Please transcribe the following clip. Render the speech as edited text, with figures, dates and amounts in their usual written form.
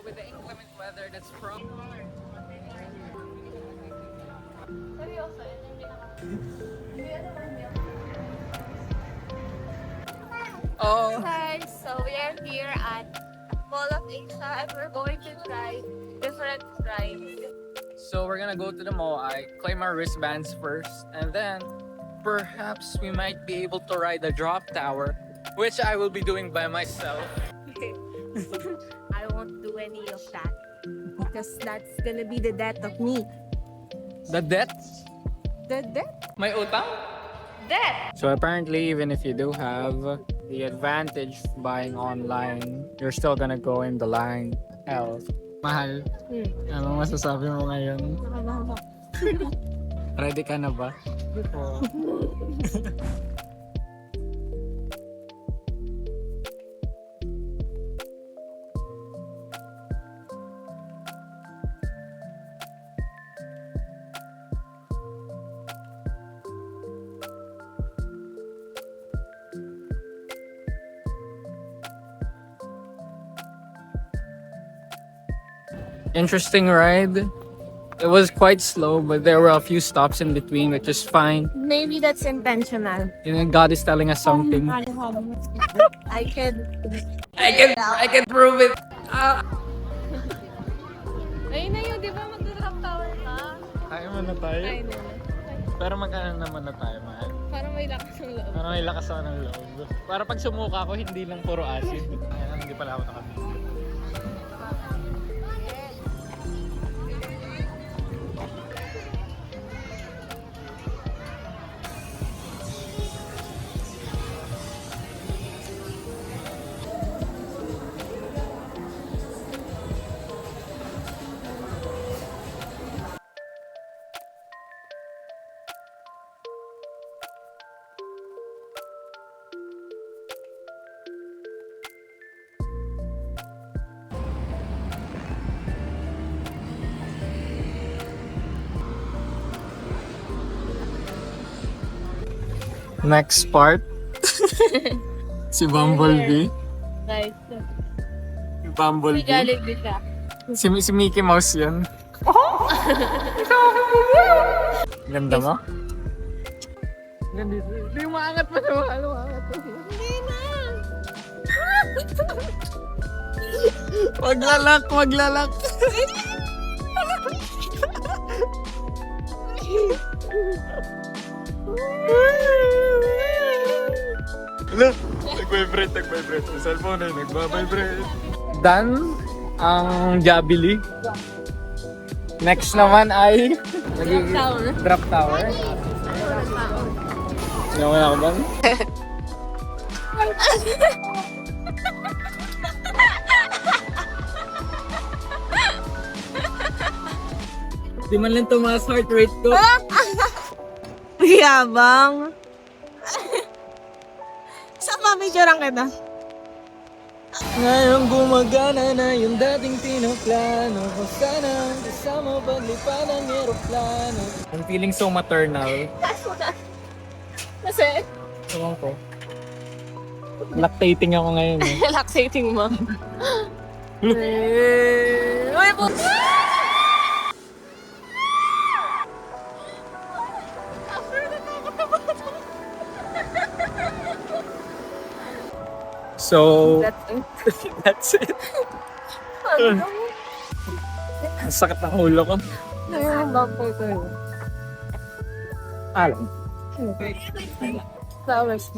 with the inclement weather that's from... Oh, Guys, so we are here at Mall of Asia and we're going to try different rides. so we're gonna go to the mall. I claim our wristbands first, and then perhaps we might be able to ride the drop tower, which I will be doing by myself. I won't do any of that because that's gonna be the death of me. The debt? The death? My utang? Death! So apparently, even if you do have the advantage of buying online, you're still gonna go in the line. Hell. Mahal. Ano masasabi mo ngayon? Ready ka na ba? Interesting ride. It was quite slow, but there were a few stops in between, which is fine. Maybe that's intentional. You know, God is telling us something. I can... I can prove it. Ayun na yun, di ba mag-drop tower ka? Kaya mo na tayo. Ayun na. Pero magkano naman na tayo, mahal. Para may lakas ng loob. Para may lakas ako ng loob. Para pag sumuka ako, hindi lang puro acid. Ayan, hindi pala ako nakabili. Next part. Si Bumblebee. Guys, Si Bumblebee. Jollibee siya. Si Mickey Mouse yan. Ganda mo? Ganda. Hindi umaangat pa naman. Umaangat pa. Hindi na! Waglalak, waglalak. Hello? Nag-vibrate. Yung cellphone na yun, nag-vibrate. Done ang Jollibee. Next naman ay Tower. Drop Tower. Naman ako ba? Di man lang tumaas heart rate ko. Yabang. Saan mamidyoran kita? Ngayon gumagana na yung dating pinoplano ko sana kasama paglipad ng eroplano. I'm feeling so maternal. Kasi, Ewan ko. Lactating ako ngayon eh. relaxating mo. Uy, po! So, That's it. that's it. Ang sakit ng ulo ko. Nangyahabang po ito yun. Alam. Flowers.